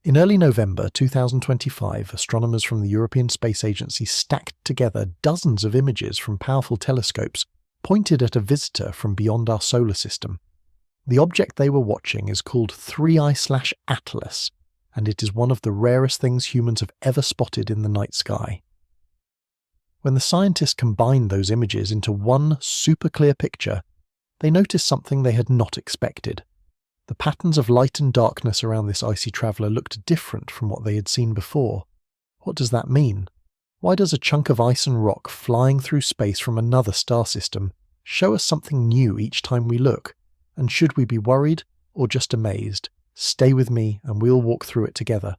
In early November 2025, astronomers from the European Space Agency stacked together dozens of images from powerful telescopes pointed at a visitor from beyond our solar system. The object they were watching is called 3I/Atlas, and it is one of the rarest things humans have ever spotted in the night sky. When the scientists combined those images into one super clear picture, they noticed something they had not expected. The patterns of light and darkness around this icy traveller looked different from what they had seen before. What does that mean? Why does a chunk of ice and rock flying through space from another star system show us something new each time we look? And should we be worried or just amazed? Stay with me and we'll walk through it together.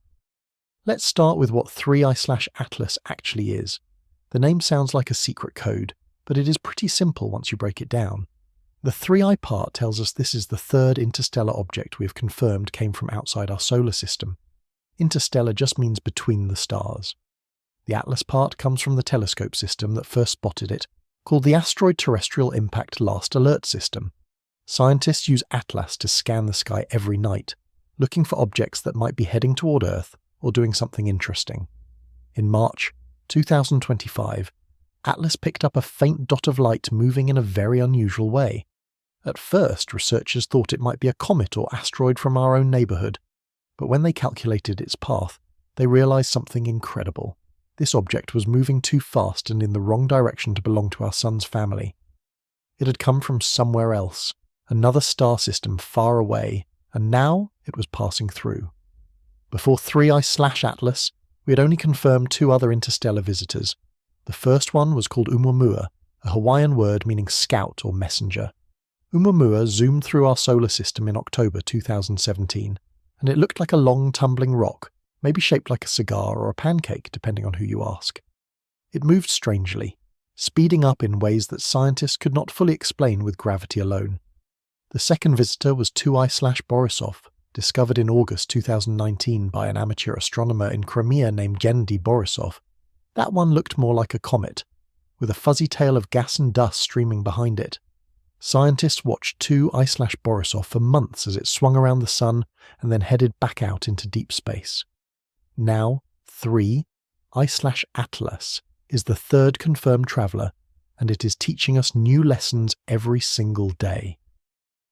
Let's start with what 3I/Atlas actually is. The name sounds like a secret code, but it is pretty simple once you break it down. The 3I part tells us this is the third interstellar object we have confirmed came from outside our solar system. Interstellar just means between the stars. The Atlas part comes from the telescope system that first spotted it, called the Asteroid Terrestrial Impact Last Alert System. Scientists use Atlas to scan the sky every night, looking for objects that might be heading toward Earth or doing something interesting. In March 2025, Atlas picked up a faint dot of light moving in a very unusual way. At first, researchers thought it might be a comet or asteroid from our own neighbourhood, but when they calculated its path, they realised something incredible. This object was moving too fast and in the wrong direction to belong to our Sun's family. It had come from somewhere else, another star system far away, and now it was passing through. Before 3I/Atlas, we had only confirmed two other interstellar visitors. The first one was called Oumuamua, a Hawaiian word meaning scout or messenger. Oumuamua zoomed through our solar system in October 2017, and it looked like a long tumbling rock, maybe shaped like a cigar or a pancake, depending on who you ask. It moved strangely, speeding up in ways that scientists could not fully explain with gravity alone. The second visitor was 2I/Borisov, discovered in August 2019 by an amateur astronomer in Crimea named Gennady Borisov. That one looked more like a comet, with a fuzzy tail of gas and dust streaming behind it. Scientists watched 2I/Borisov for months as it swung around the Sun and then headed back out into deep space. Now, 3I/Atlas is the third confirmed traveller, and it is teaching us new lessons every single day.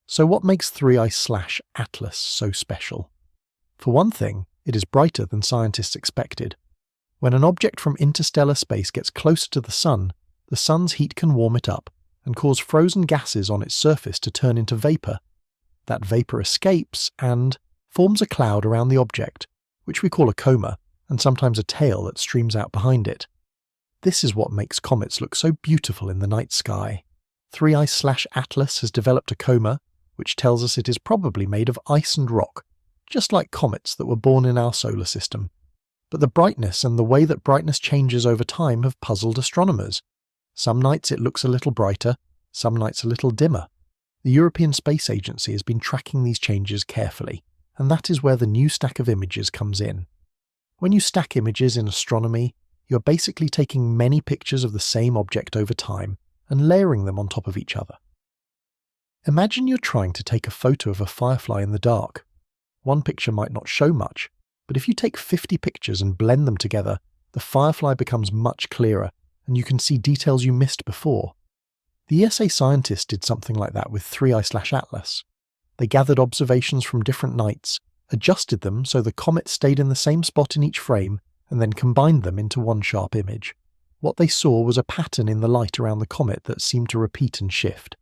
So what makes 3I/Atlas so special? For one thing, it is brighter than scientists expected. When an object from interstellar space gets closer to the Sun, the Sun's heat can warm it up and cause frozen gases on its surface to turn into vapour. That vapour escapes and forms a cloud around the object, which we call a coma, and sometimes a tail that streams out behind it. This is what makes comets look so beautiful in the night sky. 3I/Atlas has developed a coma, which tells us it is probably made of ice and rock, just like comets that were born in our solar system. But the brightness and the way that brightness changes over time have puzzled astronomers. Some nights it looks a little brighter, some nights a little dimmer. The European Space Agency has been tracking these changes carefully, and that is where the new stack of images comes in. When you stack images in astronomy, you're basically taking many pictures of the same object over time and layering them on top of each other. Imagine you're trying to take a photo of a firefly in the dark. One picture might not show much, but if you take 50 pictures and blend them together, the firefly becomes much clearer, and you can see details you missed before. The ESA scientists did something like that with 3I/Atlas. They gathered observations from different nights, adjusted them so the comet stayed in the same spot in each frame, and then combined them into one sharp image. What they saw was a pattern in the light around the comet that seemed to repeat and shift.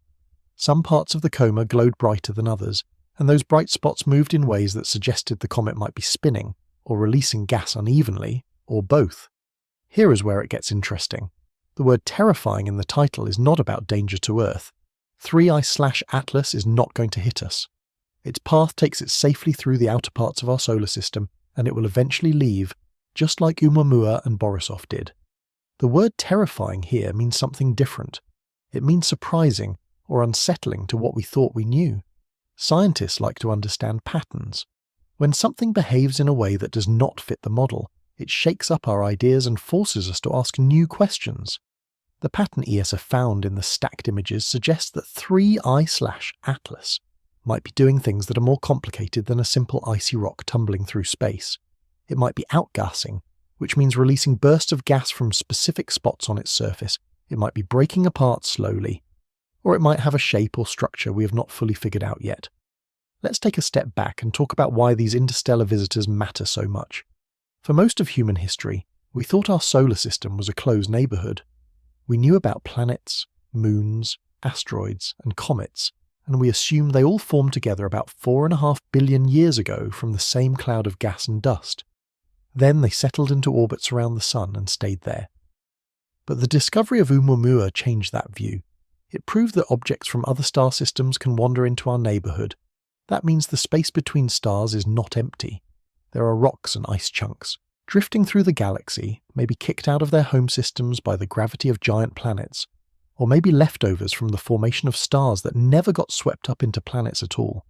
Some parts of the coma glowed brighter than others, and those bright spots moved in ways that suggested the comet might be spinning, or releasing gas unevenly, or both. Here is where it gets interesting. The word terrifying in the title is not about danger to Earth. 3I/Atlas is not going to hit us. Its path takes it safely through the outer parts of our solar system, and it will eventually leave, just like Oumuamua and Borisov did. The word terrifying here means something different. It means surprising or unsettling to what we thought we knew. Scientists like to understand patterns. When something behaves in a way that does not fit the model, it shakes up our ideas and forces us to ask new questions. The pattern ESA found in the stacked images suggests that 3I/Atlas might be doing things that are more complicated than a simple icy rock tumbling through space. It might be outgassing, which means releasing bursts of gas from specific spots on its surface. It might be breaking apart slowly, or it might have a shape or structure we have not fully figured out yet. Let's take a step back and talk about why these interstellar visitors matter so much. For most of human history, we thought our solar system was a closed neighborhood. We knew about planets, moons, asteroids, and comets, and we assumed they all formed together about 4.5 billion years ago from the same cloud of gas and dust. Then they settled into orbits around the Sun and stayed there. But the discovery of Oumuamua changed that view. It proved that objects from other star systems can wander into our neighborhood. That means the space between stars is not empty. There are rocks and ice chunks, drifting through the galaxy, maybe kicked out of their home systems by the gravity of giant planets, or maybe leftovers from the formation of stars that never got swept up into planets at all.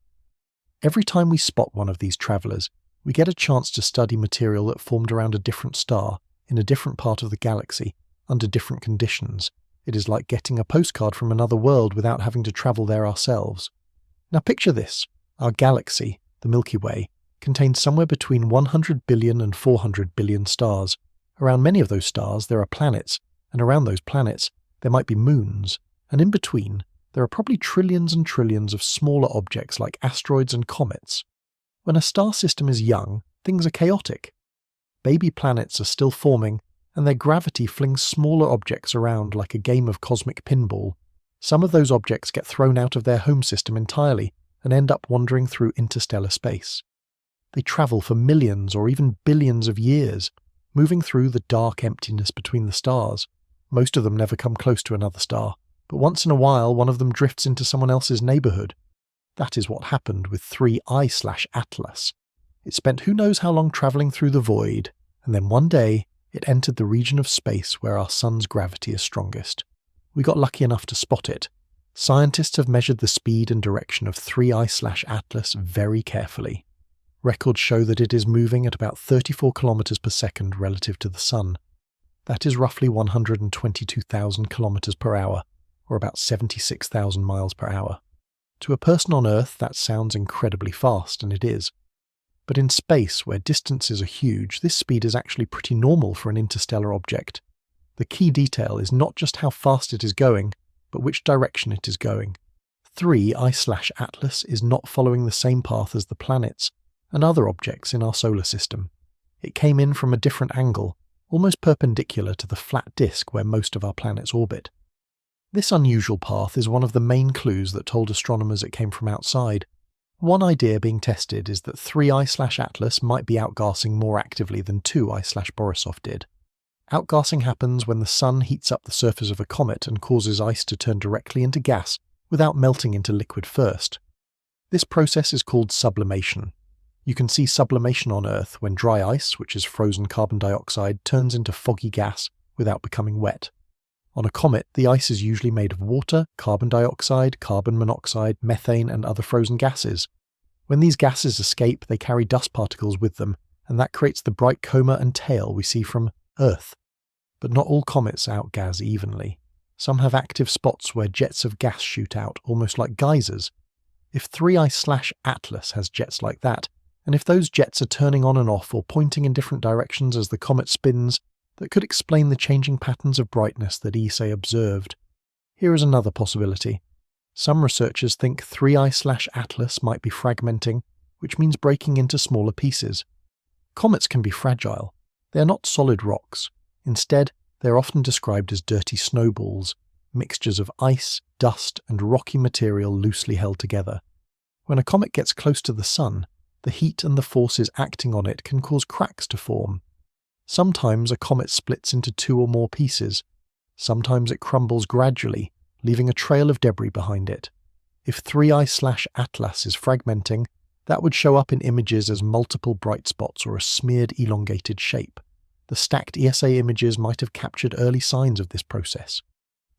Every time we spot one of these travelers, we get a chance to study material that formed around a different star, in a different part of the galaxy, under different conditions. It is like getting a postcard from another world without having to travel there ourselves. Now picture this. Our galaxy, the Milky Way, contains somewhere between 100 billion and 400 billion stars. Around many of those stars there are planets, and around those planets there might be moons, and in between there are probably trillions and trillions of smaller objects like asteroids and comets. When a star system is young, things are chaotic. Baby planets are still forming, and their gravity flings smaller objects around like a game of cosmic pinball. Some of those objects get thrown out of their home system entirely and end up wandering through interstellar space. They travel for millions or even billions of years, moving through the dark emptiness between the stars. Most of them never come close to another star, but once in a while one of them drifts into someone else's neighborhood. That is what happened with 3I/Atlas. It spent who knows how long traveling through the void, and then one day it entered the region of space where our sun's gravity is strongest. We got lucky enough to spot it. Scientists have measured the speed and direction of 3I/Atlas very carefully. Records show that it is moving at about 34 kilometers per second relative to the Sun. That is roughly 122,000 kilometers per hour, or about 76,000 miles per hour. To a person on Earth, that sounds incredibly fast, and it is. But in space, where distances are huge, this speed is actually pretty normal for an interstellar object. The key detail is not just how fast it is going, but which direction it is going. 3I/Atlas is not following the same path as the planets and other objects in our solar system. It came in from a different angle, almost perpendicular to the flat disk where most of our planets orbit. This unusual path is one of the main clues that told astronomers it came from outside. One idea being tested is that 3I/Atlas might be outgassing more actively than 2I/Borisov did. Outgassing happens when the Sun heats up the surface of a comet and causes ice to turn directly into gas without melting into liquid first. This process is called sublimation. You can see sublimation on Earth when dry ice, which is frozen carbon dioxide, turns into foggy gas without becoming wet. On a comet, the ice is usually made of water, carbon dioxide, carbon monoxide, methane, and other frozen gases. When these gases escape, they carry dust particles with them, and that creates the bright coma and tail we see from Earth. But not all comets outgas evenly. Some have active spots where jets of gas shoot out, almost like geysers. If 3I/Atlas has jets like that, and if those jets are turning on and off or pointing in different directions as the comet spins, that could explain the changing patterns of brightness that ESA observed. Here is another possibility. Some researchers think 3I/Atlas might be fragmenting, which means breaking into smaller pieces. Comets can be fragile. They are not solid rocks. Instead, they are often described as dirty snowballs, mixtures of ice, dust, and rocky material loosely held together. When a comet gets close to the Sun, the heat and the forces acting on it can cause cracks to form. Sometimes a comet splits into 2 or more pieces. Sometimes it crumbles gradually, leaving a trail of debris behind it. If 3I/Atlas is fragmenting, that would show up in images as multiple bright spots or a smeared elongated shape. The stacked ESA images might have captured early signs of this process.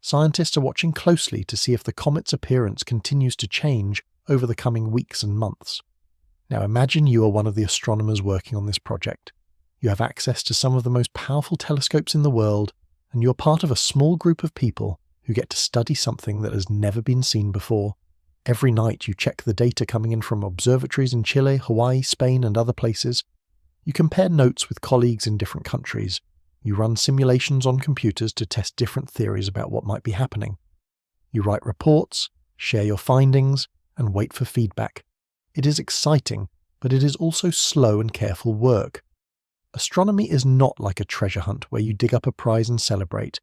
Scientists are watching closely to see if the comet's appearance continues to change over the coming weeks and months. Now imagine you are one of the astronomers working on this project. You have access to some of the most powerful telescopes in the world, and you're part of a small group of people who get to study something that has never been seen before. Every night you check the data coming in from observatories in Chile, Hawaii, Spain, and other places. You compare notes with colleagues in different countries. You run simulations on computers to test different theories about what might be happening. You write reports, share your findings, and wait for feedback. It is exciting, but it is also slow and careful work. Astronomy is not like a treasure hunt where you dig up a prize and celebrate.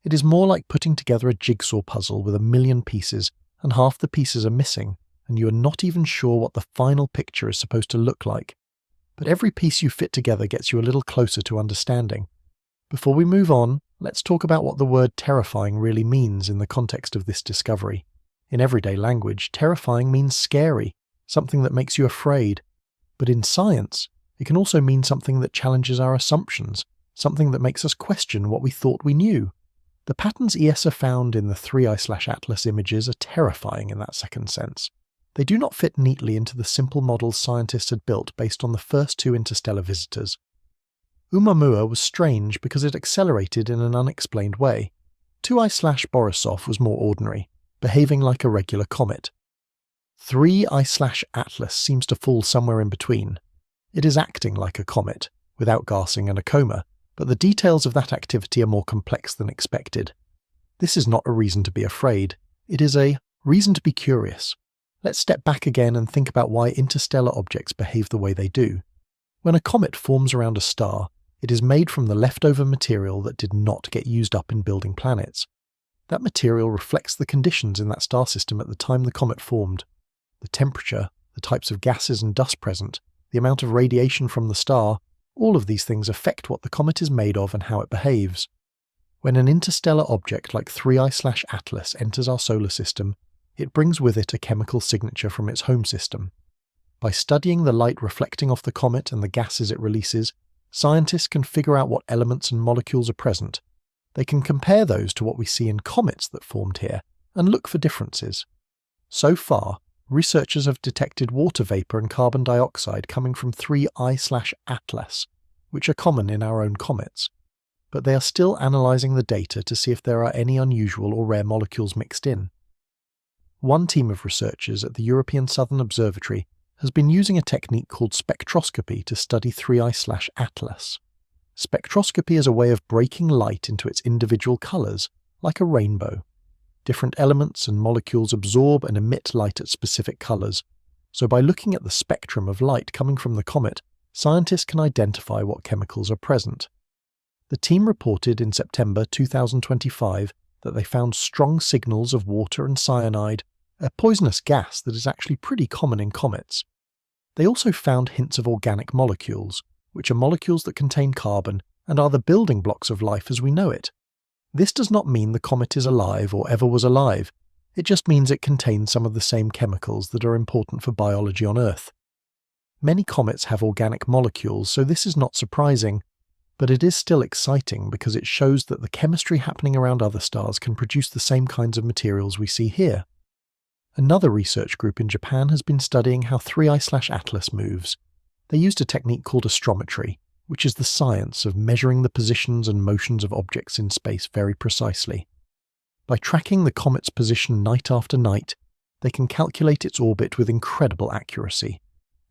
It is more like putting together a jigsaw puzzle with 1,000,000 pieces, and half the pieces are missing, and you are not even sure what the final picture is supposed to look like. But every piece you fit together gets you a little closer to understanding. Before we move on, let's talk about what the word terrifying really means in the context of this discovery. In everyday language, terrifying means scary, something that makes you afraid. But in science, it can also mean something that challenges our assumptions, something that makes us question what we thought we knew. The patterns ESA found in the 3I/Atlas images are terrifying in that second sense. They do not fit neatly into the simple models scientists had built based on the first two interstellar visitors. Oumuamua was strange because it accelerated in an unexplained way. 2I/Borisov was more ordinary, behaving like a regular comet. 3I/Atlas seems to fall somewhere in between. It is acting like a comet, with outgassing and a coma, but the details of that activity are more complex than expected. This is not a reason to be afraid, it is a reason to be curious. Let's step back again and think about why interstellar objects behave the way they do. When a comet forms around a star, it is made from the leftover material that did not get used up in building planets. That material reflects the conditions in that star system at the time the comet formed. The temperature, the types of gases and dust present, the amount of radiation from the star, all of these things affect what the comet is made of and how it behaves. When an interstellar object like 3I/Atlas enters our solar system, it brings with it a chemical signature from its home system. By studying the light reflecting off the comet and the gases it releases, scientists can figure out what elements and molecules are present. They can compare those to what we see in comets that formed here and look for differences. So far, researchers have detected water vapor and carbon dioxide coming from 3I/Atlas, which are common in our own comets. But they are still analysing the data to see if there are any unusual or rare molecules mixed in. One team of researchers at the European Southern Observatory has been using a technique called spectroscopy to study 3I/Atlas. Spectroscopy is a way of breaking light into its individual colours, like a rainbow. Different elements and molecules absorb and emit light at specific colours, so by looking at the spectrum of light coming from the comet, scientists can identify what chemicals are present. The team reported in September 2025 that they found strong signals of water and cyanide, a poisonous gas that is actually pretty common in comets. They also found hints of organic molecules, which are molecules that contain carbon and are the building blocks of life as we know it. This does not mean the comet is alive or ever was alive, it just means it contains some of the same chemicals that are important for biology on Earth. Many comets have organic molecules, so this is not surprising, but it is still exciting because it shows that the chemistry happening around other stars can produce the same kinds of materials we see here. Another research group in Japan has been studying how 3I/Atlas moves. They used a technique called astrometry, which is the science of measuring the positions and motions of objects in space very precisely. By tracking the comet's position night after night, they can calculate its orbit with incredible accuracy.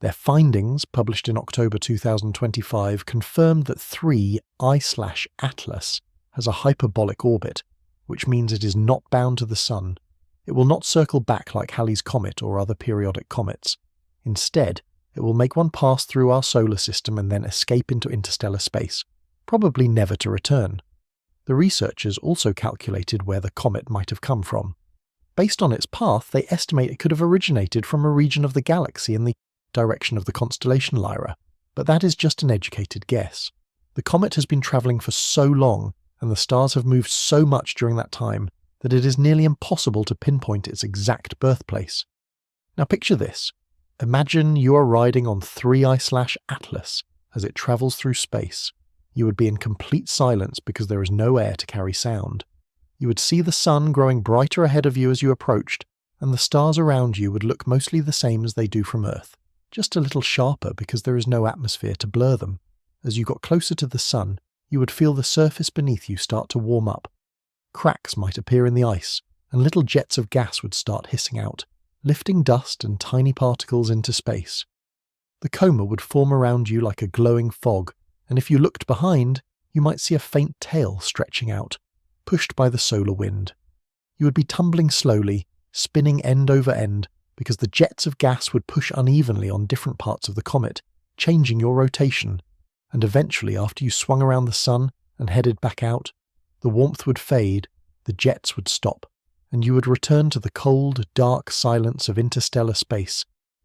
Their findings, published in October 2025, confirmed that 3I/Atlas has a hyperbolic orbit, which means it is not bound to the Sun. It will not circle back like Halley's Comet or other periodic comets. Instead, it will make one pass through our solar system and then escape into interstellar space, probably never to return. The researchers also calculated where the comet might have come from. Based on its path, they estimate it could have originated from a region of the galaxy in the direction of the constellation Lyra, but that is just an educated guess. The comet has been travelling for so long, and the stars have moved so much during that time, that it is nearly impossible to pinpoint its exact birthplace. Now picture this. Imagine you are riding on 3I/Atlas as it travels through space. You would be in complete silence because there is no air to carry sound. You would see the sun growing brighter ahead of you as you approached, and the stars around you would look mostly the same as they do from Earth, just a little sharper because there is no atmosphere to blur them. As you got closer to the sun, you would feel the surface beneath you start to warm up. Cracks might appear in the ice, and little jets of gas would start hissing out. lifting dust and tiny particles into space. The coma would form around you like a glowing fog, and if you looked behind, you might see a faint tail stretching out, pushed by the solar wind. You would be tumbling slowly, spinning end over end, because the jets of gas would push unevenly on different parts of the comet, changing your rotation, and eventually, after you swung around the sun and headed back out, the warmth would fade, the jets would stop, and you would return to the cold, dark silence of interstellar space,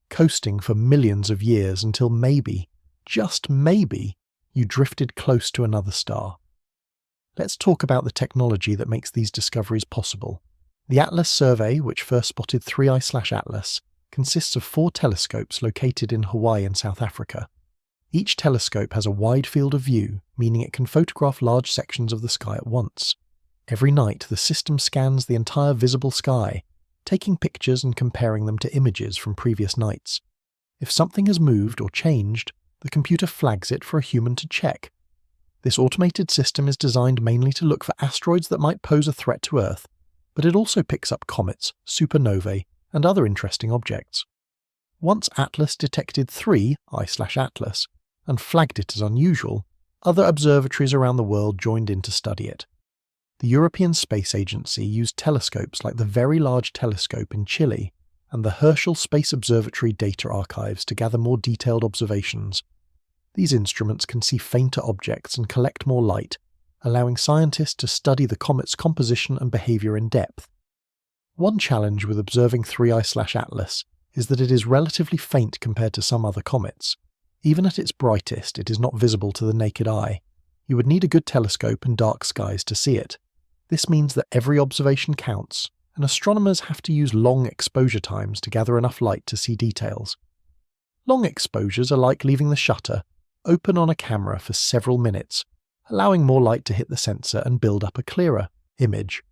coasting for millions of years until maybe, just maybe, you drifted close to another star. Let's talk about the technology that makes these discoveries possible. The ATLAS survey, which first spotted 3I/Atlas, consists of 4 telescopes located in Hawaii and South Africa. Each telescope has a wide field of view, meaning it can photograph large sections of the sky at once. Every night, the system scans the entire visible sky, taking pictures and comparing them to images from previous nights. If something has moved or changed, the computer flags it for a human to check. This automated system is designed mainly to look for asteroids that might pose a threat to Earth, but it also picks up comets, supernovae, and other interesting objects. Once ATLAS detected 3I/Atlas and flagged it as unusual, other observatories around the world joined in to study it. The European Space Agency used telescopes like the Very Large Telescope in Chile and the Herschel Space Observatory data archives to gather more detailed observations. These instruments can see fainter objects and collect more light, allowing scientists to study the comet's composition and behavior in depth. One challenge with observing 3I/Atlas is that it is relatively faint compared to some other comets. Even at its brightest, it is not visible to the naked eye. You would need a good telescope and dark skies to see it. This means that every observation counts, and astronomers have to use long exposure times to gather enough light to see details. Long exposures are like leaving the shutter open on a camera for several minutes, allowing more light to hit the sensor and build up a clearer image.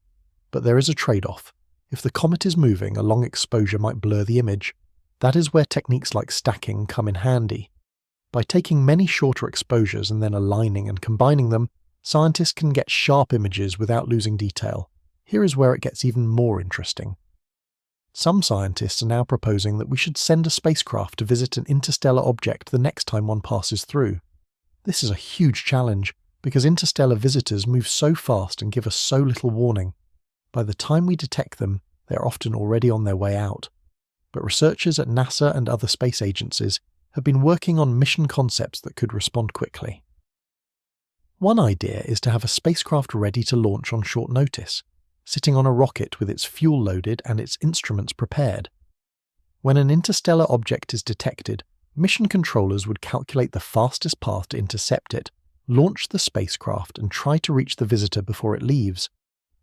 But there is a trade-off. If the comet is moving, a long exposure might blur the image. That is where techniques like stacking come in handy. By taking many shorter exposures and then aligning and combining them, scientists can get sharp images without losing detail. Here is where it gets even more interesting. Some scientists are now proposing that we should send a spacecraft to visit an interstellar object the next time one passes through. This is a huge challenge, because interstellar visitors move so fast and give us so little warning. By the time we detect them, they are often already on their way out. But researchers at NASA and other space agencies have been working on mission concepts that could respond quickly. One idea is to have a spacecraft ready to launch on short notice, sitting on a rocket with its fuel loaded and its instruments prepared. When an interstellar object is detected, mission controllers would calculate the fastest path to intercept it, launch the spacecraft, and try to reach the visitor before it leaves.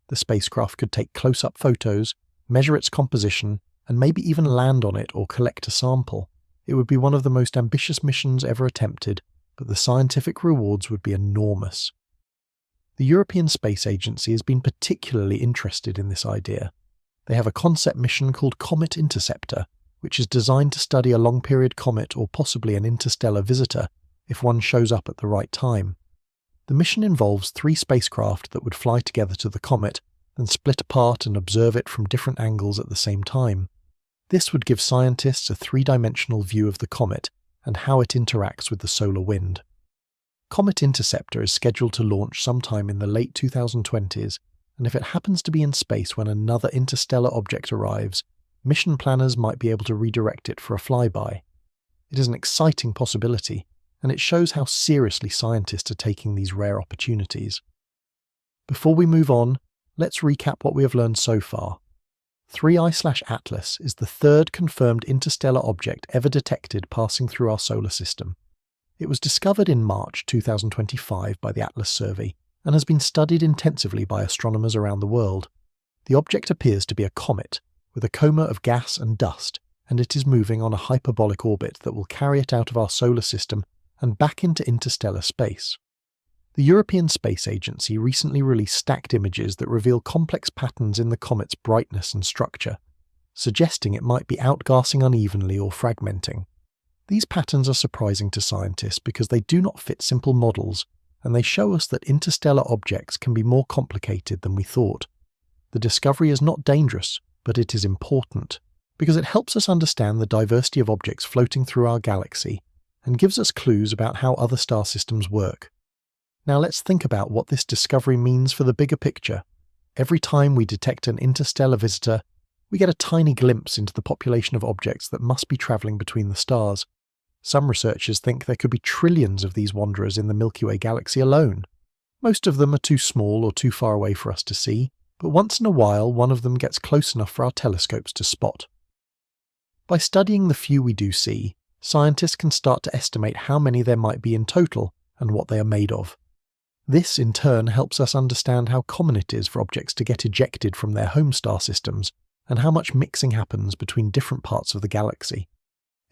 The spacecraft could take close-up photos, measure its composition, and maybe even land on it or collect a sample. It would be one of the most ambitious missions ever attempted, but the scientific rewards would be enormous. The European Space Agency has been particularly interested in this idea. They have a concept mission called Comet Interceptor, which is designed to study a long-period comet or possibly an interstellar visitor if one shows up at the right time. The mission involves 3 spacecraft that would fly together to the comet, then split apart and observe it from different angles at the same time. This would give scientists a 3-dimensional view of the comet and how it interacts with the solar wind. Comet Interceptor is scheduled to launch sometime in the late 2020s, and if it happens to be in space when another interstellar object arrives, mission planners might be able to redirect it for a flyby. It is an exciting possibility, and it shows how seriously scientists are taking these rare opportunities. Before we move on, let's recap what we have learned so far. 3I/Atlas is the 3rd confirmed interstellar object ever detected passing through our solar system. It was discovered in March 2025 by the ATLAS survey and has been studied intensively by astronomers around the world. The object appears to be a comet, with a coma of gas and dust, and it is moving on a hyperbolic orbit that will carry it out of our solar system and back into interstellar space. The European Space Agency recently released stacked images that reveal complex patterns in the comet's brightness and structure, suggesting it might be outgassing unevenly or fragmenting. These patterns are surprising to scientists because they do not fit simple models, and they show us that interstellar objects can be more complicated than we thought. The discovery is not dangerous, but it is important, because it helps us understand the diversity of objects floating through our galaxy and gives us clues about how other star systems work. Now let's think about what this discovery means for the bigger picture. Every time we detect an interstellar visitor, we get a tiny glimpse into the population of objects that must be travelling between the stars. Some researchers think there could be trillions of these wanderers in the Milky Way galaxy alone. Most of them are too small or too far away for us to see, but once in a while one of them gets close enough for our telescopes to spot. By studying the few we do see, scientists can start to estimate how many there might be in total and what they are made of. This in turn helps us understand how common it is for objects to get ejected from their home star systems and how much mixing happens between different parts of the galaxy.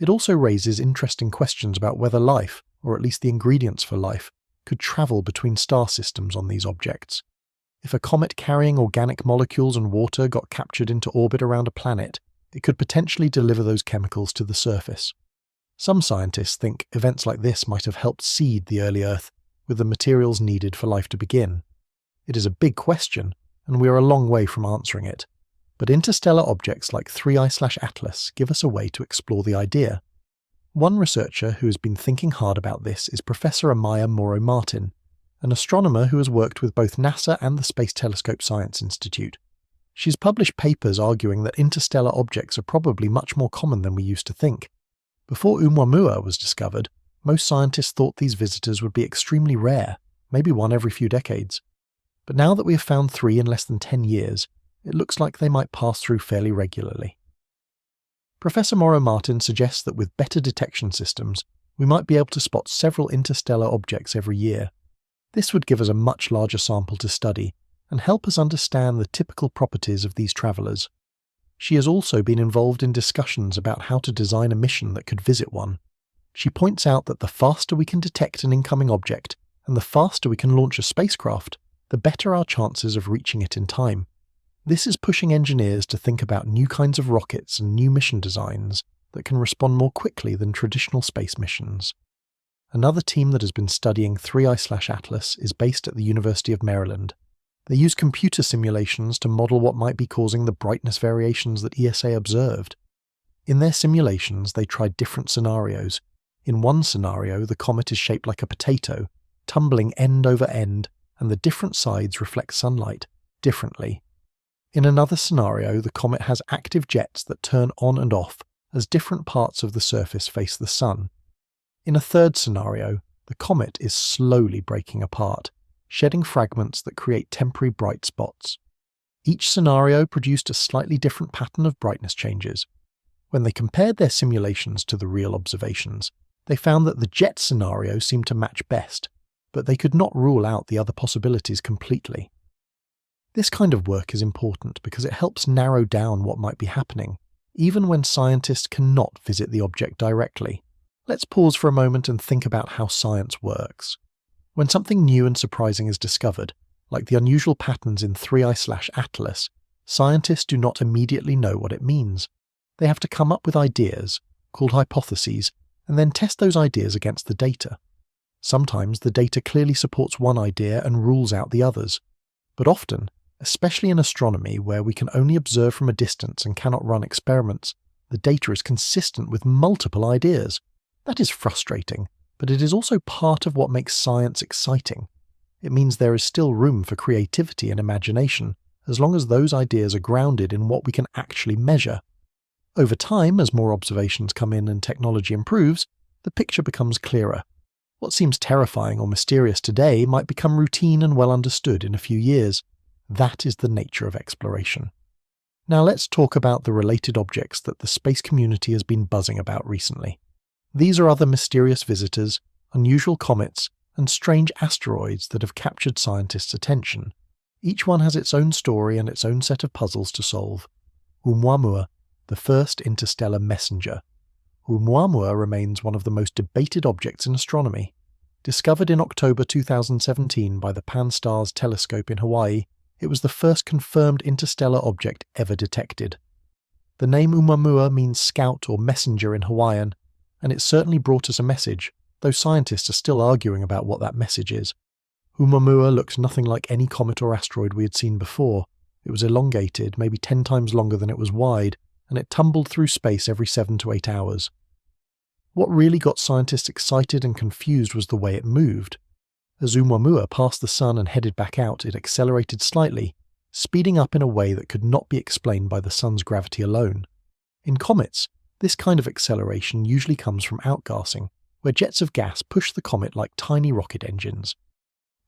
It also raises interesting questions about whether life, or at least the ingredients for life, could travel between star systems on these objects. If a comet carrying organic molecules and water got captured into orbit around a planet, it could potentially deliver those chemicals to the surface. Some scientists think events like this might have helped seed the early Earth with the materials needed for life to begin. It is a big question, and we are a long way from answering it. But interstellar objects like 3I/Atlas give us a way to explore the idea. One researcher who has been thinking hard about this is Professor Amaya Moro-Martin, an astronomer who has worked with both NASA and the Space Telescope Science Institute. She's published papers arguing that interstellar objects are probably much more common than we used to think. Before Oumuamua was discovered, most scientists thought these visitors would be extremely rare, maybe one every few decades. But now that we have found 3 in less than 10 years, it looks like they might pass through fairly regularly. Professor Moro-Martin suggests that with better detection systems, we might be able to spot several interstellar objects every year. This would give us a much larger sample to study and help us understand the typical properties of these travellers. She has also been involved in discussions about how to design a mission that could visit one. She points out that the faster we can detect an incoming object and the faster we can launch a spacecraft, the better our chances of reaching it in time. This is pushing engineers to think about new kinds of rockets and new mission designs that can respond more quickly than traditional space missions. Another team that has been studying 3I/Atlas is based at the University of Maryland. They use computer simulations to model what might be causing the brightness variations that ESA observed. In their simulations, they tried different scenarios. In one scenario, the comet is shaped like a potato, tumbling end over end, and the different sides reflect sunlight differently. In another scenario, the comet has active jets that turn on and off as different parts of the surface face the sun. In a third scenario, the comet is slowly breaking apart, shedding fragments that create temporary bright spots. Each scenario produced a slightly different pattern of brightness changes. When they compared their simulations to the real observations, they found that the jet scenario seemed to match best, but they could not rule out the other possibilities completely. This kind of work is important because it helps narrow down what might be happening, even when scientists cannot visit the object directly. Let's pause for a moment and think about how science works. When something new and surprising is discovered, like the unusual patterns in 3I/Atlas, scientists do not immediately know what it means. They have to come up with ideas, called hypotheses, and then test those ideas against the data. Sometimes the data clearly supports one idea and rules out the others. But often, especially in astronomy where we can only observe from a distance and cannot run experiments, the data is consistent with multiple ideas. That is frustrating, but it is also part of what makes science exciting. It means there is still room for creativity and imagination, as long as those ideas are grounded in what we can actually measure. Over time, as more observations come in and technology improves, the picture becomes clearer. What seems terrifying or mysterious today might become routine and well understood in a few years. That is the nature of exploration. Now let's talk about the related objects that the space community has been buzzing about recently. These are other mysterious visitors, unusual comets, and strange asteroids that have captured scientists' attention. Each one has its own story and its own set of puzzles to solve. Oumuamua, the first interstellar messenger. Oumuamua remains one of the most debated objects in astronomy. Discovered in October 2017 by the Pan-STARRS telescope in Hawaii, it was the first confirmed interstellar object ever detected. The name Oumuamua means scout or messenger in Hawaiian, and it certainly brought us a message, though scientists are still arguing about what that message is. Oumuamua looks nothing like any comet or asteroid we had seen before. It was elongated, maybe 10 times longer than it was wide, and it tumbled through space every 7 to 8 hours. What really got scientists excited and confused was the way it moved. As Oumuamua passed the Sun and headed back out, it accelerated slightly, speeding up in a way that could not be explained by the Sun's gravity alone. In comets, this kind of acceleration usually comes from outgassing, where jets of gas push the comet like tiny rocket engines.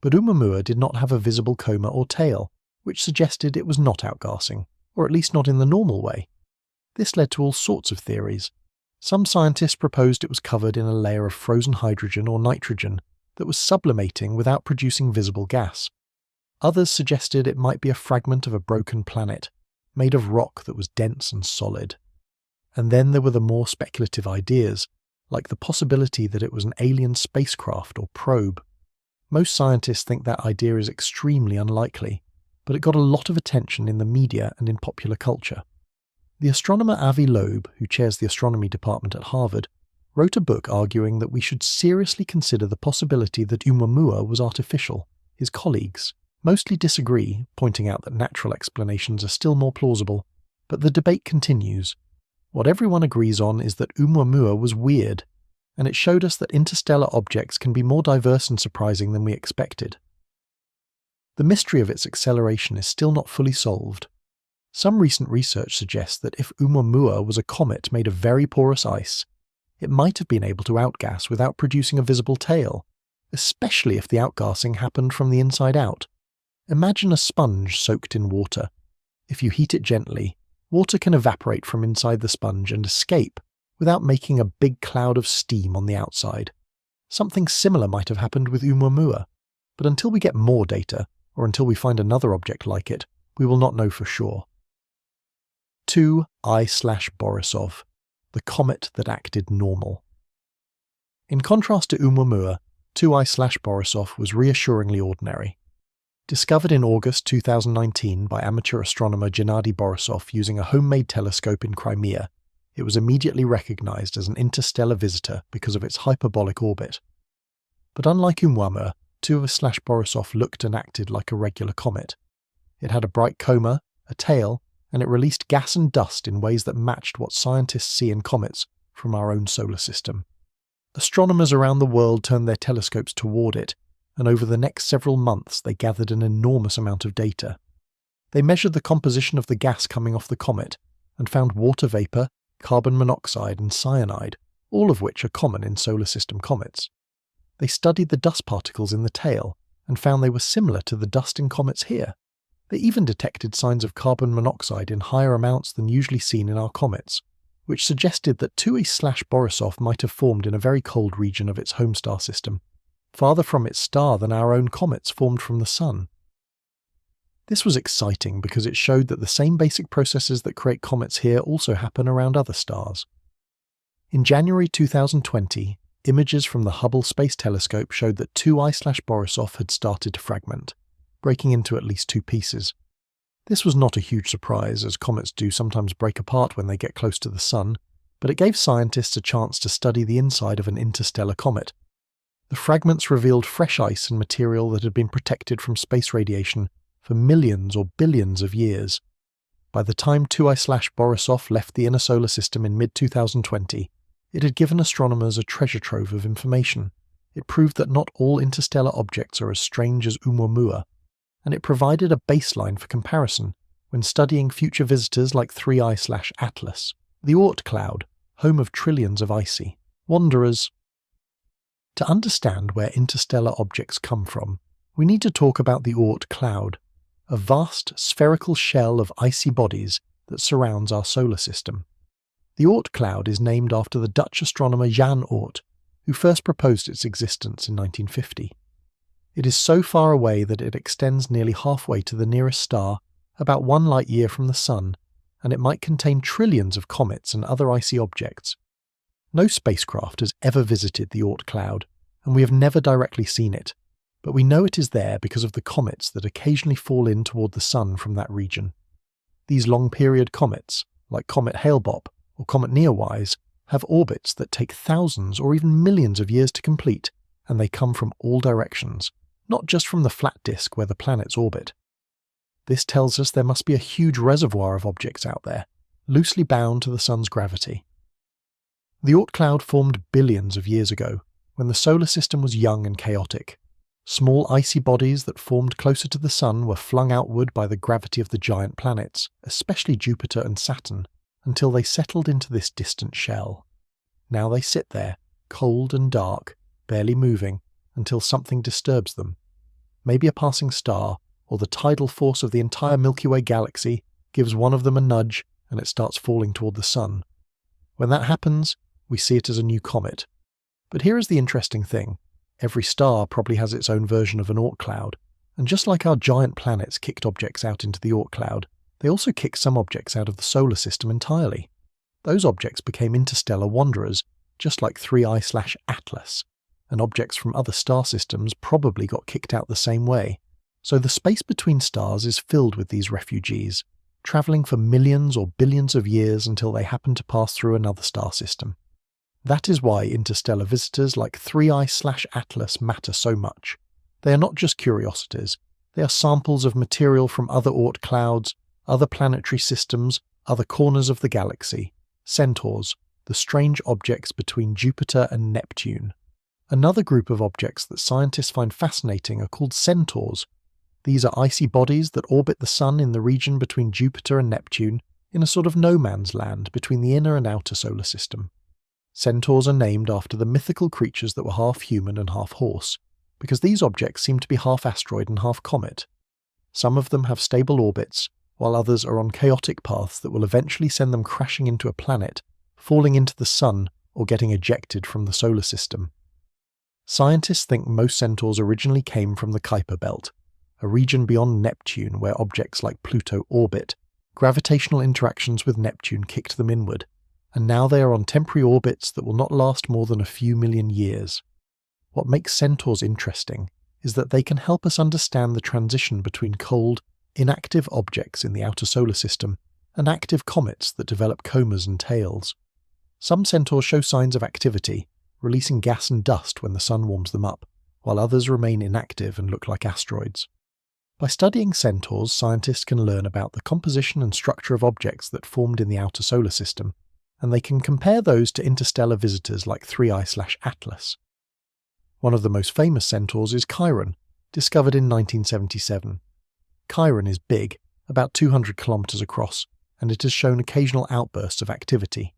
But Oumuamua did not have a visible coma or tail, which suggested it was not outgassing, or at least not in the normal way. This led to all sorts of theories. Some scientists proposed it was covered in a layer of frozen hydrogen or nitrogen that was sublimating without producing visible gas. Others suggested it might be a fragment of a broken planet, made of rock that was dense and solid. And then there were the more speculative ideas, like the possibility that it was an alien spacecraft or probe. Most scientists think that idea is extremely unlikely, but it got a lot of attention in the media and in popular culture. The astronomer Avi Loeb, who chairs the astronomy department at Harvard, wrote a book arguing that we should seriously consider the possibility that Oumuamua was artificial. His colleagues mostly disagree, pointing out that natural explanations are still more plausible, but the debate continues. What everyone agrees on is that Oumuamua was weird, and it showed us that interstellar objects can be more diverse and surprising than we expected. The mystery of its acceleration is still not fully solved. Some recent research suggests that if Oumuamua was a comet made of very porous ice, it might have been able to outgas without producing a visible tail, especially if the outgassing happened from the inside out. Imagine a sponge soaked in water. If you heat it gently, water can evaporate from inside the sponge and escape without making a big cloud of steam on the outside. Something similar might have happened with Oumuamua, but until we get more data, or until we find another object like it, we will not know for sure. 2 I/Borisov, the comet that acted normal. In contrast to Oumuamua, 2 I/Borisov was reassuringly ordinary. Discovered in August 2019 by amateur astronomer Gennady Borisov using a homemade telescope in Crimea, it was immediately recognized as an interstellar visitor because of its hyperbolic orbit. But unlike Oumuamua, 2 I/Borisov looked and acted like a regular comet. It had a bright coma, a tail, and it released gas and dust in ways that matched what scientists see in comets from our own solar system. Astronomers around the world turned their telescopes toward it, and over the next several months they gathered an enormous amount of data. They measured the composition of the gas coming off the comet, and found water vapour, carbon monoxide and cyanide, all of which are common in solar system comets. They studied the dust particles in the tail, and found they were similar to the dust in comets here. They even detected signs of carbon monoxide in higher amounts than usually seen in our comets, which suggested that 2 I/Borisov might have formed in a very cold region of its home star system, farther from its star than our own comets formed from the Sun. This was exciting because it showed that the same basic processes that create comets here also happen around other stars. In January 2020, images from the Hubble Space Telescope showed that 2 I/Borisov had started to fragment, breaking into at least 2 pieces. This was not a huge surprise, as comets do sometimes break apart when they get close to the Sun, but it gave scientists a chance to study the inside of an interstellar comet. The fragments revealed fresh ice and material that had been protected from space radiation for millions or billions of years. By the time 2 I/Borisov left the inner solar system in mid-2020, it had given astronomers a treasure trove of information. It proved that not all interstellar objects are as strange as Oumuamua, and it provided a baseline for comparison when studying future visitors like 3 I/Atlas, the Oort cloud, home of trillions of icy wanderers. To understand where interstellar objects come from, we need to talk about the Oort cloud, a vast spherical shell of icy bodies that surrounds our solar system. The Oort cloud is named after the Dutch astronomer Jan Oort, who first proposed its existence in 1950. It is so far away that it extends nearly halfway to the nearest star, about 1 light-year from the Sun, and it might contain trillions of comets and other icy objects. No spacecraft has ever visited the Oort cloud, and we have never directly seen it, but we know it is there because of the comets that occasionally fall in toward the Sun from that region. These long-period comets, like Comet Hale-Bopp or Comet Neowise, have orbits that take thousands or even millions of years to complete, and they come from all directions, not just from the flat disk where the planets orbit. This tells us there must be a huge reservoir of objects out there, loosely bound to the Sun's gravity. The Oort cloud formed billions of years ago, when the solar system was young and chaotic. Small icy bodies that formed closer to the Sun were flung outward by the gravity of the giant planets, especially Jupiter and Saturn, until they settled into this distant shell. Now they sit there, cold and dark, barely moving, until something disturbs them. Maybe a passing star, or the tidal force of the entire Milky Way galaxy, gives one of them a nudge and it starts falling toward the Sun. When that happens, we see it as a new comet. But here is the interesting thing. Every star probably has its own version of an Oort cloud, and just like our giant planets kicked objects out into the Oort cloud, they also kicked some objects out of the solar system entirely. Those objects became interstellar wanderers, just like 3I/Atlas, and objects from other star systems probably got kicked out the same way. So the space between stars is filled with these refugees, travelling for millions or billions of years until they happen to pass through another star system. That is why interstellar visitors like 3I/Atlas matter so much. They are not just curiosities, they are samples of material from other Oort clouds, other planetary systems, other corners of the galaxy, centaurs, the strange objects between Jupiter and Neptune. Another group of objects that scientists find fascinating are called centaurs. These are icy bodies that orbit the Sun in the region between Jupiter and Neptune, in a sort of no man's land between the inner and outer solar system. Centaurs are named after the mythical creatures that were half human and half horse, because these objects seem to be half asteroid and half comet. Some of them have stable orbits, while others are on chaotic paths that will eventually send them crashing into a planet, falling into the Sun, or getting ejected from the solar system. Scientists think most centaurs originally came from the Kuiper Belt, a region beyond Neptune where objects like Pluto orbit. Gravitational interactions with Neptune kicked them inward, and now they are on temporary orbits that will not last more than a few million years. What makes centaurs interesting is that they can help us understand the transition between cold, inactive objects in the outer solar system and active comets that develop comas and tails. Some centaurs show signs of activity, releasing gas and dust when the Sun warms them up, while others remain inactive and look like asteroids. By studying centaurs, scientists can learn about the composition and structure of objects that formed in the outer solar system, and they can compare those to interstellar visitors like 3I/Atlas. One of the most famous centaurs is Chiron, discovered in 1977. Chiron is big, about 200 kilometers across, and it has shown occasional outbursts of activity.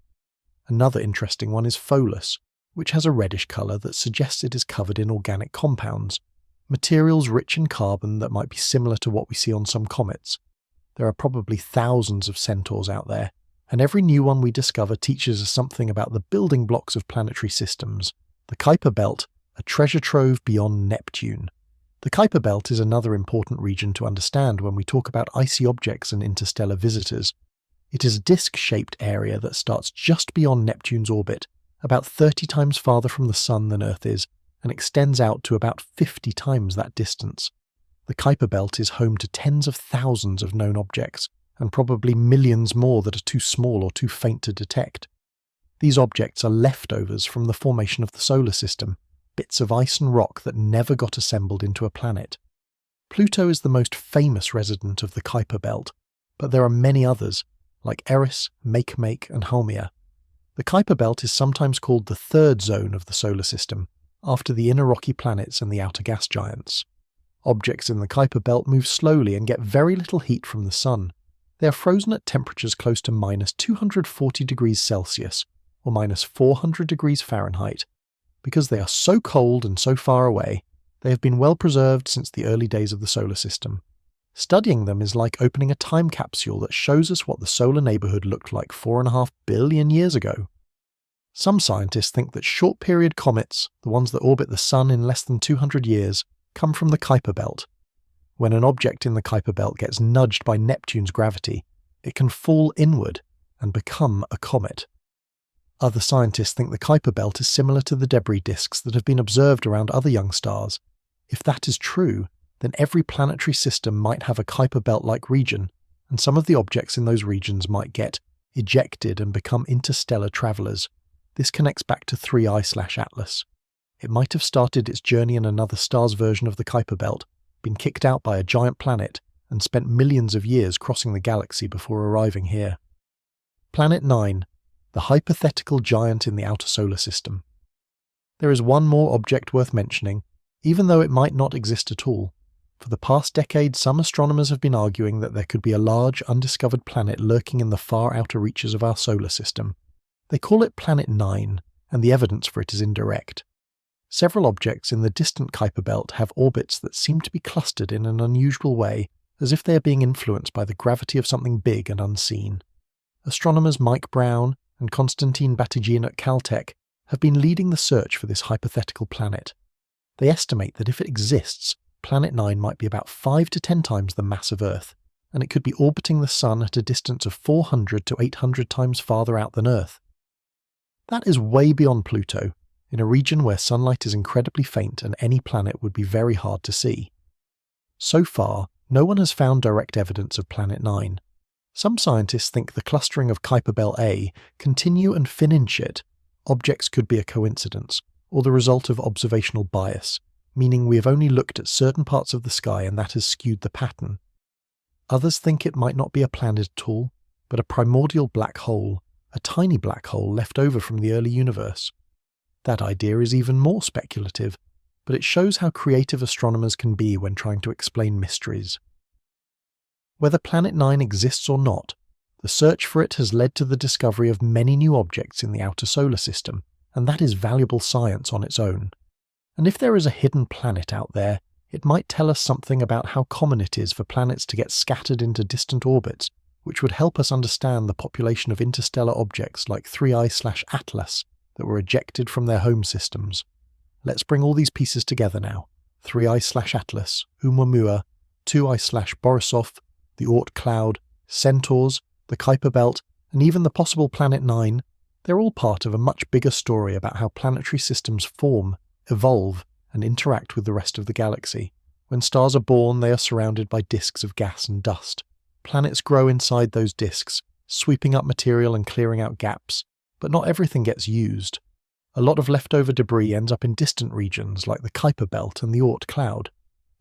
Another interesting one is Pholus, which has a reddish colour that suggests it is covered in organic compounds, materials rich in carbon that might be similar to what we see on some comets. There are probably thousands of centaurs out there, and every new one we discover teaches us something about the building blocks of planetary systems. The Kuiper Belt, a treasure trove beyond Neptune. The Kuiper Belt is another important region to understand when we talk about icy objects and interstellar visitors. It is a disc-shaped area that starts just beyond Neptune's orbit, about 30 times farther from the Sun than Earth is, and extends out to about 50 times that distance. The Kuiper Belt is home to tens of thousands of known objects, and probably millions more that are too small or too faint to detect. These objects are leftovers from the formation of the solar system, bits of ice and rock that never got assembled into a planet. Pluto is the most famous resident of the Kuiper Belt, but there are many others, like Eris, Makemake, and Haumea. The Kuiper Belt is sometimes called the third zone of the solar system, after the inner rocky planets and the outer gas giants. Objects in the Kuiper Belt move slowly and get very little heat from the Sun. They are frozen at temperatures close to minus 240 degrees Celsius, or minus 400 degrees Fahrenheit. Because they are so cold and so far away, they have been well preserved since the early days of the solar system. Studying them is like opening a time capsule that shows us what the solar neighbourhood looked like 4.5 billion years ago. Some scientists think that short-period comets, the ones that orbit the Sun in less than 200 years, come from the Kuiper Belt. When an object in the Kuiper Belt gets nudged by Neptune's gravity, it can fall inward and become a comet. Other scientists think the Kuiper Belt is similar to the debris disks that have been observed around other young stars. If that is true, then every planetary system might have a Kuiper Belt-like region, and some of the objects in those regions might get ejected and become interstellar travellers. This connects back to 3I/Atlas. It might have started its journey in another star's version of the Kuiper Belt, been kicked out by a giant planet, and spent millions of years crossing the galaxy before arriving here. Planet 9, the hypothetical giant in the outer solar system. There is one more object worth mentioning, even though it might not exist at all. For the past decade, some astronomers have been arguing that there could be a large, undiscovered planet lurking in the far outer reaches of our solar system. They call it Planet 9, and the evidence for it is indirect. Several objects in the distant Kuiper belt have orbits that seem to be clustered in an unusual way, as if they are being influenced by the gravity of something big and unseen. Astronomers Mike Brown and Konstantin Batygin at Caltech have been leading the search for this hypothetical planet. They estimate that if it exists, Planet 9 might be about 5 to 10 times the mass of Earth, and it could be orbiting the Sun at a distance of 400 to 800 times farther out than Earth. That is way beyond Pluto, in a region where sunlight is incredibly faint and any planet would be very hard to see. So far, no one has found direct evidence of Planet 9. Some scientists think the clustering of Kuiper Belt A, continue and finish it. Objects could be a coincidence, or the result of observational bias, meaning we have only looked at certain parts of the sky and that has skewed the pattern. Others think it might not be a planet at all, but a primordial black hole, a tiny black hole left over from the early universe. That idea is even more speculative, but it shows how creative astronomers can be when trying to explain mysteries. Whether Planet 9 exists or not, the search for it has led to the discovery of many new objects in the outer solar system, and that is valuable science on its own. And if there is a hidden planet out there, it might tell us something about how common it is for planets to get scattered into distant orbits, which would help us understand the population of interstellar objects like 3I/Atlas that were ejected from their home systems. Let's bring all these pieces together now. 3I/Atlas, Oumuamua, 2I/Borisov, the Oort cloud, Centaurs, the Kuiper belt, and even the possible Planet 9, they're all part of a much bigger story about how planetary systems form, evolve, and interact with the rest of the galaxy. When stars are born, they are surrounded by disks of gas and dust. Planets grow inside those disks, sweeping up material and clearing out gaps, but not everything gets used. A lot of leftover debris ends up in distant regions like the Kuiper belt and the Oort cloud.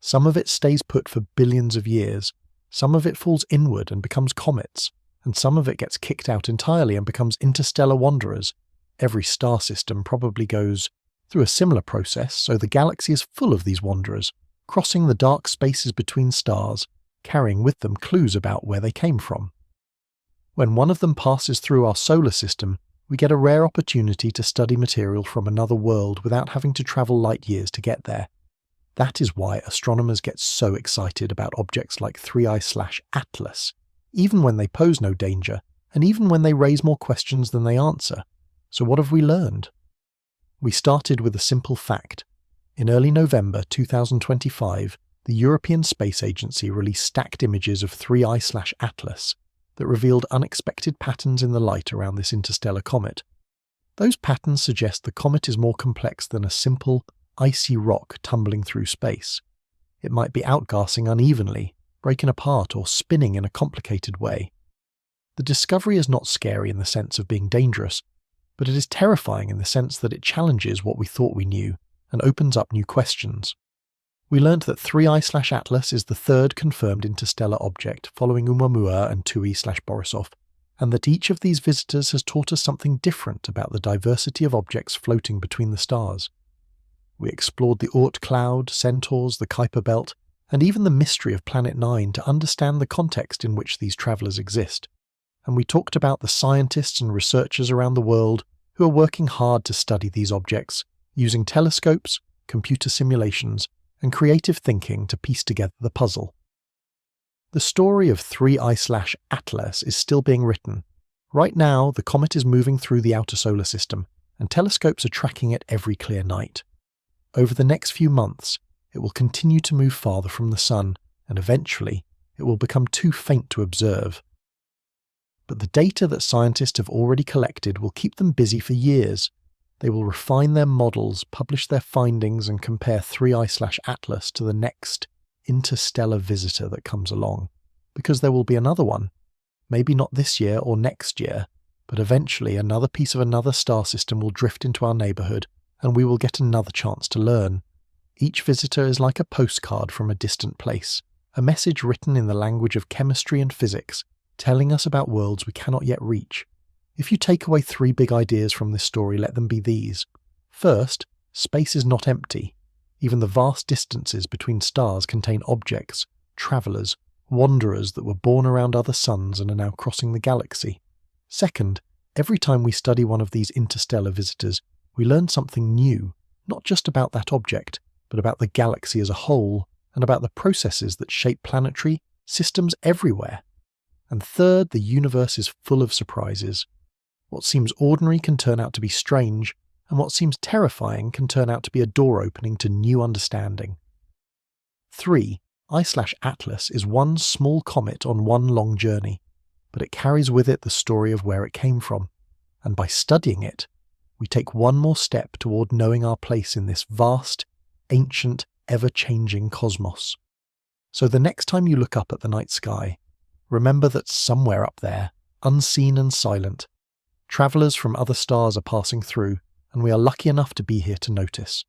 Some of it stays put for billions of years, some of it falls inward and becomes comets, and some of it gets kicked out entirely and becomes interstellar wanderers. Every star system probably goes through a similar process, so the galaxy is full of these wanderers, crossing the dark spaces between stars, carrying with them clues about where they came from. When one of them passes through our solar system, we get a rare opportunity to study material from another world without having to travel light years to get there. That is why astronomers get so excited about objects like 3I/Atlas, even when they pose no danger, and even when they raise more questions than they answer. So what have we learned? We started with a simple fact. In early November 2025, the European Space Agency released stacked images of 3I/Atlas that revealed unexpected patterns in the light around this interstellar comet. Those patterns suggest the comet is more complex than a simple, icy rock tumbling through space. It might be outgassing unevenly, breaking apart, or spinning in a complicated way. The discovery is not scary in the sense of being dangerous, but it is terrifying in the sense that it challenges what we thought we knew and opens up new questions. We learned that 3I/Atlas is the third confirmed interstellar object following Oumuamua and 2E/Borisov, and that each of these visitors has taught us something different about the diversity of objects floating between the stars. We explored the Oort cloud, Centaurs, the Kuiper belt, and even the mystery of Planet 9 to understand the context in which these travellers exist. And we talked about the scientists and researchers around the world who are working hard to study these objects, using telescopes, computer simulations, and creative thinking to piece together the puzzle. The story of 3I/Atlas is still being written. Right now, the comet is moving through the outer solar system, and telescopes are tracking it every clear night. Over the next few months, it will continue to move farther from the Sun, and eventually, it will become too faint to observe. But the data that scientists have already collected will keep them busy for years. They will refine their models, publish their findings, and compare 3I/Atlas to the next interstellar visitor that comes along. Because there will be another one. Maybe not this year or next year, but eventually another piece of another star system will drift into our neighbourhood, and we will get another chance to learn. Each visitor is like a postcard from a distant place, a message written in the language of chemistry and physics, telling us about worlds we cannot yet reach, If you take away 3 big ideas from this story, let them be these. First, space is not empty. Even the vast distances between stars contain objects, travellers, wanderers that were born around other suns and are now crossing the galaxy. Second, every time we study one of these interstellar visitors, we learn something new, not just about that object, but about the galaxy as a whole, and about the processes that shape planetary systems everywhere. And third, the universe is full of surprises. What seems ordinary can turn out to be strange, and what seems terrifying can turn out to be a door opening to new understanding. 3. I/Atlas is one small comet on one long journey, but it carries with it the story of where it came from, and by studying it, we take one more step toward knowing our place in this vast, ancient, ever-changing cosmos. So the next time you look up at the night sky, remember that somewhere up there, unseen and silent, travellers from other stars are passing through, and we are lucky enough to be here to notice.